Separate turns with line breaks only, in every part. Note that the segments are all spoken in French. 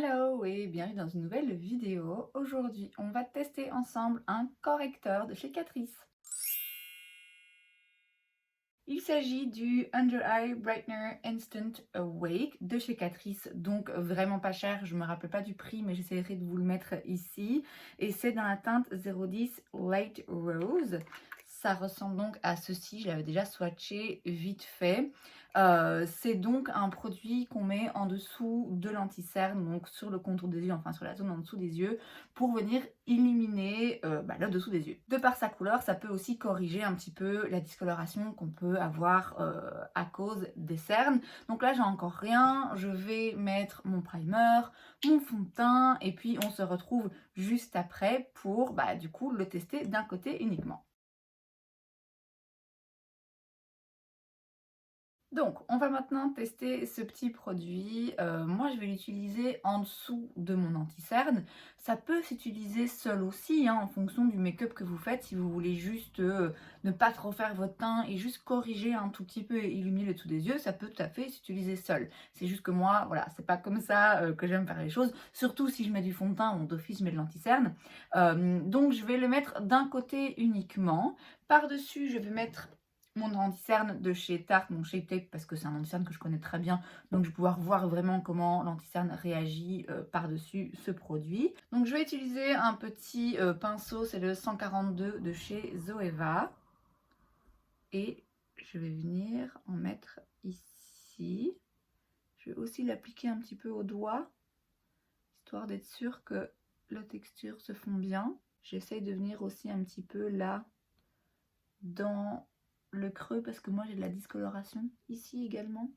Hello et bienvenue dans une nouvelle vidéo. Aujourd'hui, on va tester ensemble un correcteur de chez Catrice. Il s'agit du Under Eye Brightener Instant Awake de chez Catrice, donc vraiment pas cher, je me rappelle pas du prix mais j'essaierai de vous le mettre ici. Et c'est dans la teinte 010 Light Rose. Ça ressemble donc à ceci, je l'avais déjà swatché vite fait. C'est donc un produit qu'on met en dessous de l'anti-cerne, donc sur le contour des yeux, enfin sur la zone en dessous des yeux, pour venir illuminer le dessous des yeux. De par sa couleur, ça peut aussi corriger un petit peu la discoloration qu'on peut avoir à cause des cernes. Donc là, j'ai encore rien. Je vais mettre mon primer, mon fond de teint, et puis on se retrouve juste après pour du coup le tester d'un côté uniquement. Donc, on va maintenant tester ce petit produit. Moi, je vais l'utiliser en dessous de mon anti-cerne. Ça peut s'utiliser seul aussi, hein, en fonction du make-up que vous faites. Si vous voulez juste ne pas trop faire votre teint et juste corriger un tout petit peu et illuminer le dessous des yeux, ça peut tout à fait s'utiliser seul. C'est juste que moi, voilà, c'est pas comme ça que j'aime faire les choses. Surtout si je mets du fond de teint ou d'office, je mets de l'anti-cerne. Donc, je vais le mettre d'un côté uniquement. Par-dessus, je vais mettre mon anti-cerne de chez Tarte, mon Shape Tape, parce que c'est un anti-cerne que je connais très bien, donc je vais pouvoir voir vraiment comment l'anti-cerne réagit par-dessus ce produit. Donc je vais utiliser un petit pinceau, c'est le 142 de chez Zoeva, et je vais venir en mettre ici. Je vais aussi l'appliquer un petit peu au doigt, histoire d'être sûre que la texture se fond bien. J'essaye de venir aussi un petit peu là, dans le creux, parce que moi j'ai de la discoloration ici également.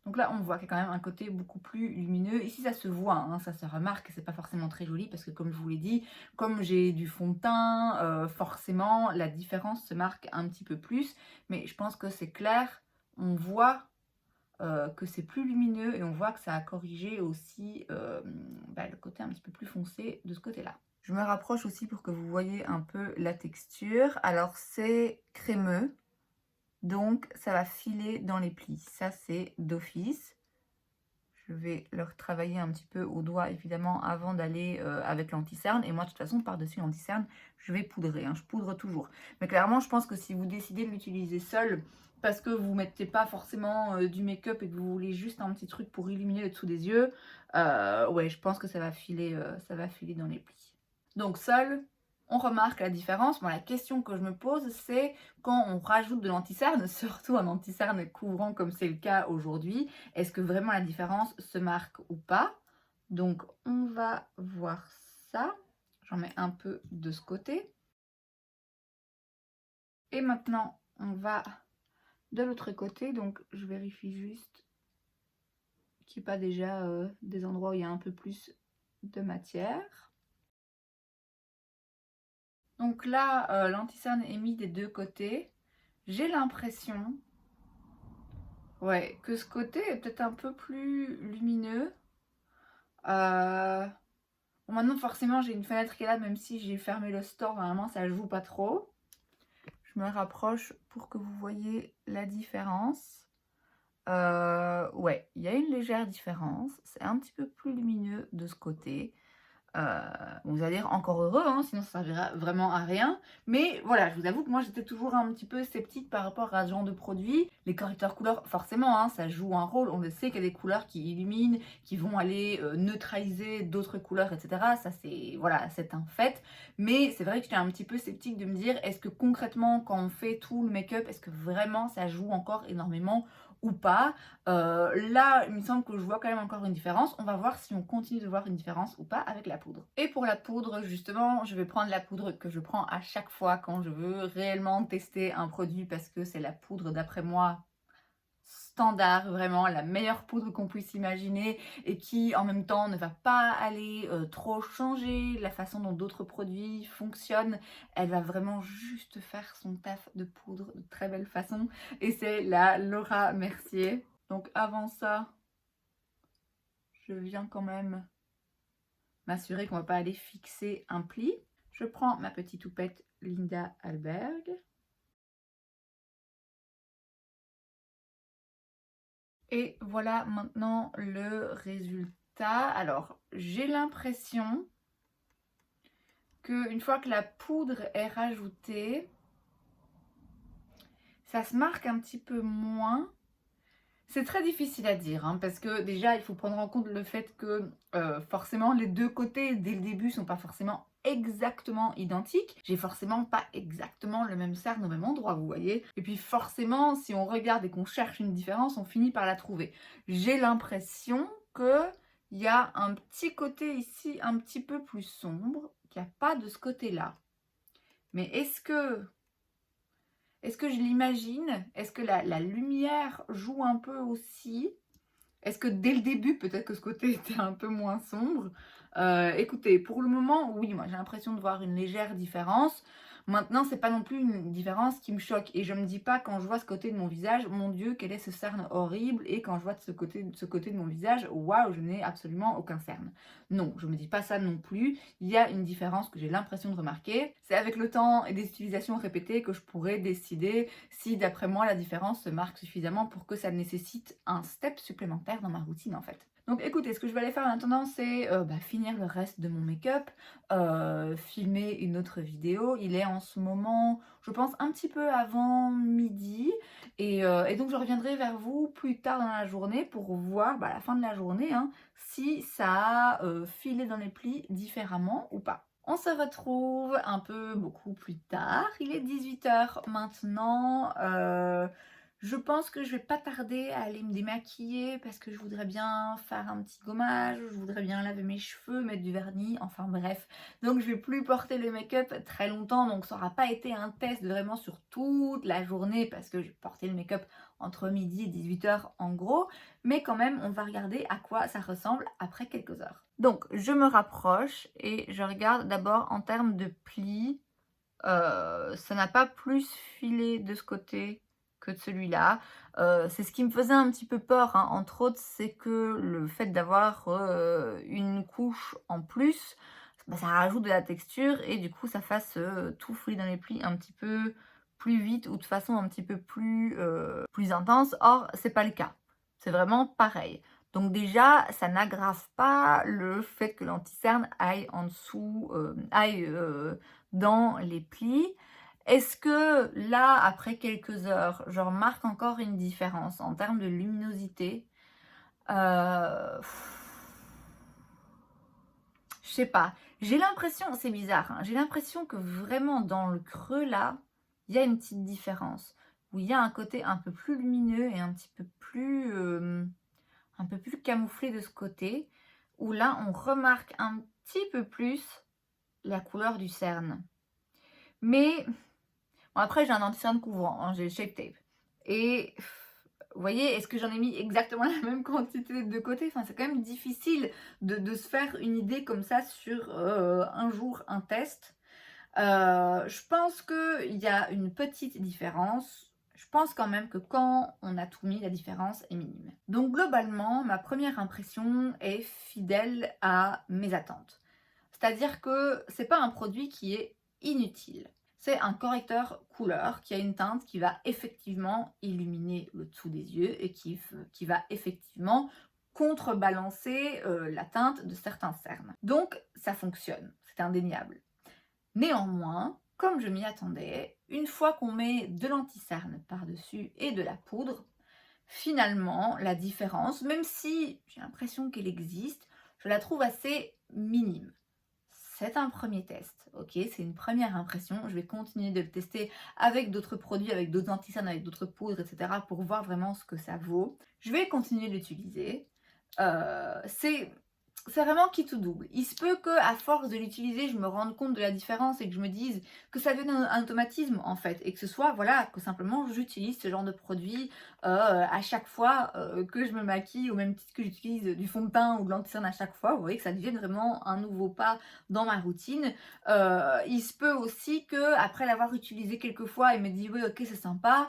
Donc là on voit qu'il y a quand même un côté beaucoup plus lumineux. Ici ça se voit, hein, ça se remarque, c'est pas forcément très joli parce que comme je vous l'ai dit, comme j'ai du fond de teint, forcément la différence se marque un petit peu plus. Mais je pense que c'est clair, on voit que c'est plus lumineux et on voit que ça a corrigé aussi le côté un petit peu plus foncé de ce côté-là. Je me rapproche aussi pour que vous voyez un peu la texture. Alors c'est crémeux, donc ça va filer dans les plis. Ça c'est d'office. Je vais le retravailler un petit peu au doigt évidemment avant d'aller avec l'anti-cerne. Et moi de toute façon par-dessus l'anti-cerne, je vais poudrer, hein. Je poudre toujours. Mais clairement je pense que si vous décidez de l'utiliser seul, parce que vous ne mettez pas forcément du make-up et que vous voulez juste un petit truc pour illuminer le dessous des yeux, ouais, je pense que ça va filer dans les plis. Donc seul, on remarque la différence. Moi, la question que je me pose, c'est quand on rajoute de l'anti-cerne, surtout un anti-cerne couvrant comme c'est le cas aujourd'hui, est-ce que vraiment la différence se marque ou pas? Donc on va voir ça. J'en mets un peu de ce côté. Et maintenant, on va de l'autre côté. Donc je vérifie juste qu'il n'y ait pas déjà des endroits où il y a un peu plus de matière. Donc là, l'anti-cerne est mis des deux côtés. J'ai l'impression que ce côté est peut-être un peu plus lumineux. Bon, maintenant, forcément, j'ai une fenêtre qui est là, même si j'ai fermé le store, normalement, ça joue pas trop. Je me rapproche pour que vous voyez la différence. Ouais, il y a une légère différence. C'est un petit peu plus lumineux de ce côté. Vous allez dire encore heureux, hein, sinon ça servira vraiment à rien. Mais voilà, je vous avoue que moi j'étais toujours un petit peu sceptique par rapport à ce genre de produit. Les correcteurs couleurs, forcément, hein, ça joue un rôle. On le sait qu'il y a des couleurs qui illuminent, qui vont aller neutraliser d'autres couleurs, etc. Ça c'est voilà, c'est un fait. Mais c'est vrai que j'étais un petit peu sceptique de me dire, est-ce que concrètement quand on fait tout le make-up, est-ce que vraiment ça joue encore énormément ou pas? Là, il me semble que je vois quand même encore une différence. On va voir si on continue de voir une différence ou pas avec la poudre. Et pour la poudre, justement, je vais prendre la poudre que je prends à chaque fois quand je veux réellement tester un produit parce que c'est la poudre, d'après moi, standard, vraiment la meilleure poudre qu'on puisse imaginer et qui en même temps ne va pas aller trop changer la façon dont d'autres produits fonctionnent. Elle va vraiment juste faire son taf de poudre de très belle façon et c'est la Laura Mercier. Donc avant ça, je viens quand même m'assurer qu'on ne va pas aller fixer un pli. Je prends ma petite houppette Linda Alberg. Et voilà maintenant le résultat. Alors, j'ai l'impression qu'une fois que la poudre est rajoutée, ça se marque un petit peu moins. C'est très difficile à dire, hein, parce que déjà, il faut prendre en compte le fait que forcément, les deux côtés, dès le début, sont pas forcément exactement identiques. J'ai forcément pas exactement le même cerne au même endroit, vous voyez. Et puis forcément, si on regarde et qu'on cherche une différence, on finit par la trouver. J'ai l'impression que il y a un petit côté ici un petit peu plus sombre, qu'il n'y a pas de ce côté-là. Mais est-ce que je l'imagine? Est-ce que la lumière joue un peu aussi? Est-ce que dès le début, peut-être que ce côté était un peu moins sombre? Écoutez, pour le moment, oui, moi j'ai l'impression de voir une légère différence. Maintenant, c'est pas non plus une différence qui me choque. Et je me dis pas quand je vois ce côté de mon visage, mon Dieu, quel est ce cerne horrible. Et quand je vois de ce côté de mon visage, waouh, je n'ai absolument aucun cerne. Non, je me dis pas ça non plus. Il y a une différence que j'ai l'impression de remarquer. C'est avec le temps et des utilisations répétées que je pourrais décider si, d'après moi, la différence se marque suffisamment pour que ça nécessite un step supplémentaire dans ma routine en fait. Donc écoutez, ce que je vais aller faire maintenant, c'est finir le reste de mon make-up, filmer une autre vidéo. Il est en ce moment, je pense, un petit peu avant midi. Et donc je reviendrai vers vous plus tard dans la journée pour voir, à la fin de la journée, hein, si ça a filé dans les plis différemment ou pas. On se retrouve un peu beaucoup plus tard. Il est 18 h maintenant. Je pense que je vais pas tarder à aller me démaquiller parce que je voudrais bien faire un petit gommage, je voudrais bien laver mes cheveux, mettre du vernis, enfin bref. Donc je vais plus porter le make-up très longtemps, donc ça n'aura pas été un test vraiment sur toute la journée parce que j'ai porté le make-up entre midi et 18 h en gros. Mais quand même, on va regarder à quoi ça ressemble après quelques heures. Donc je me rapproche et je regarde d'abord en termes de plis. Ça n'a pas plus filé de ce côté que de celui-là. C'est ce qui me faisait un petit peu peur, hein, entre autres, c'est que le fait d'avoir une couche en plus, ça rajoute de la texture et du coup ça fasse tout fouiller dans les plis un petit peu plus vite ou de façon un petit peu plus intense. Or, c'est pas le cas. C'est vraiment pareil. Donc déjà, ça n'aggrave pas le fait que l'anti-cerne aille en dessous, dans les plis. Est-ce que là, après quelques heures, je remarque encore une différence en termes de luminosité? Je sais pas. J'ai l'impression, c'est bizarre, hein, j'ai l'impression que vraiment dans le creux là, il y a une petite différence. Où il y a un côté un peu plus lumineux et un peu plus camouflé de ce côté. Où là, on remarque un petit peu plus la couleur du cerne. Mais bon, après, j'ai un anti-cerne couvrant, hein, j'ai le Shape Tape. Et vous voyez, est-ce que j'en ai mis exactement la même quantité de côté? Enfin, c'est quand même difficile de se faire une idée comme ça sur un jour, un test. Je pense qu'il y a une petite différence. Je pense quand même que quand on a tout mis, la différence est minime. Donc globalement, ma première impression est fidèle à mes attentes. C'est-à-dire que c'est pas un produit qui est inutile. C'est un correcteur couleur qui a une teinte qui va effectivement illuminer le dessous des yeux et qui va effectivement contrebalancer la teinte de certains cernes. Donc ça fonctionne, c'est indéniable. Néanmoins, comme je m'y attendais, une fois qu'on met de l'anti-cerne par-dessus et de la poudre, finalement la différence, même si j'ai l'impression qu'elle existe, je la trouve assez minime. C'est un premier test, ok, c'est une première impression. Je vais continuer de le tester avec d'autres produits, avec d'autres anti-cernes, avec d'autres poudres, etc. pour voir vraiment ce que ça vaut. Je vais continuer de l'utiliser. C'est vraiment qui tout double. Il se peut que à force de l'utiliser, je me rende compte de la différence et que je me dise que ça devienne un automatisme en fait, et que ce soit voilà que simplement j'utilise ce genre de produit à chaque fois que je me maquille, au même titre que j'utilise du fond de teint ou de l'anti-cerne à chaque fois. Vous voyez que ça devienne vraiment un nouveau pas dans ma routine. Il se peut aussi que après l'avoir utilisé quelques fois et me dit oui ok c'est sympa,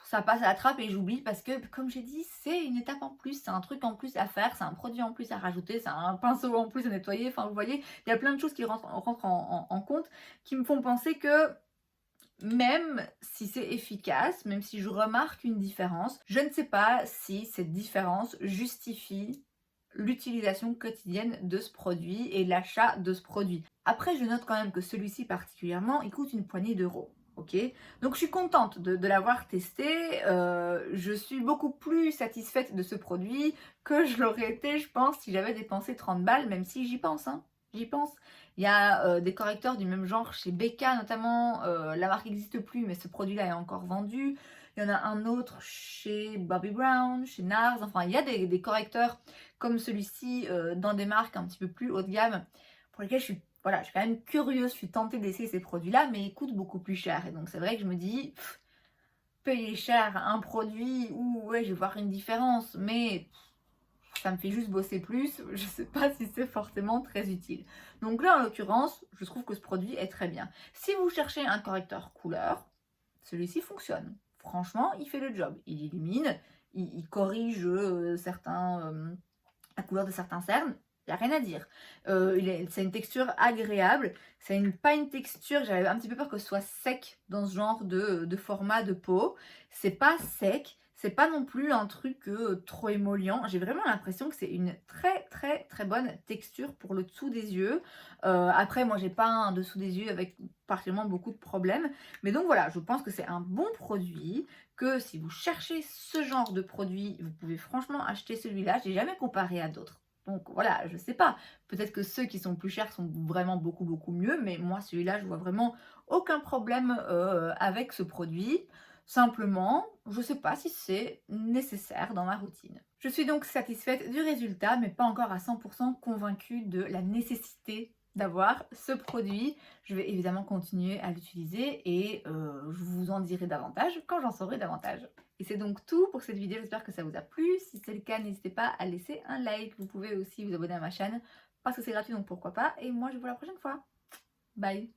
ça passe à la trappe et j'oublie parce que, comme j'ai dit, c'est une étape en plus, c'est un truc en plus à faire, c'est un produit en plus à rajouter, c'est un pinceau en plus à nettoyer. Enfin, vous voyez, il y a plein de choses qui rentrent en compte qui me font penser que même si c'est efficace, même si je remarque une différence, je ne sais pas si cette différence justifie l'utilisation quotidienne de ce produit et l'achat de ce produit. Après, je note quand même que celui-ci particulièrement, il coûte une poignée d'euros. Ok, donc je suis contente de l'avoir testé, je suis beaucoup plus satisfaite de ce produit que je l'aurais été, je pense, si j'avais dépensé 30 balles, même si j'y pense, hein, j'y pense. Il y a des correcteurs du même genre chez Becca notamment, la marque n'existe plus, mais ce produit-là est encore vendu. Il y en a un autre chez Bobbi Brown, chez NARS, enfin il y a des correcteurs comme celui-ci dans des marques un petit peu plus haut de gamme pour lesquelles voilà, je suis quand même curieuse, je suis tentée d'essayer ces produits-là, mais ils coûtent beaucoup plus cher. Et donc c'est vrai que je me dis, payer cher un produit où ouais, je vais voir une différence, mais ça me fait juste bosser plus, je sais pas si c'est forcément très utile. Donc là en l'occurrence, je trouve que ce produit est très bien. Si vous cherchez un correcteur couleur, celui-ci fonctionne. Franchement, il fait le job. Il illumine, il corrige la couleur de certains cernes. Il n'y a rien à dire. C'est une texture agréable. Pas une texture, j'avais un petit peu peur que ce soit sec dans ce genre de format de peau. C'est pas sec. C'est pas non plus un truc trop émollient. J'ai vraiment l'impression que c'est une très très très bonne texture pour le dessous des yeux. Après, moi, j'ai pas un dessous des yeux avec particulièrement beaucoup de problèmes. Mais donc voilà, je pense que c'est un bon produit. Que si vous cherchez ce genre de produit, vous pouvez franchement acheter celui-là. Je n'ai jamais comparé à d'autres. Donc voilà, je sais pas. Peut-être que ceux qui sont plus chers sont vraiment beaucoup beaucoup mieux. Mais moi, celui-là, je vois vraiment aucun problème avec ce produit. Simplement, je ne sais pas si c'est nécessaire dans ma routine. Je suis donc satisfaite du résultat, mais pas encore à 100% convaincue de la nécessité d'avoir ce produit. Je vais évidemment continuer à l'utiliser et je vous en dirai davantage quand j'en saurai davantage. Et c'est donc tout pour cette vidéo, j'espère que ça vous a plu. Si c'est le cas, n'hésitez pas à laisser un like. Vous pouvez aussi vous abonner à ma chaîne parce que c'est gratuit, donc pourquoi pas. Et moi, je vous vois la prochaine fois. Bye!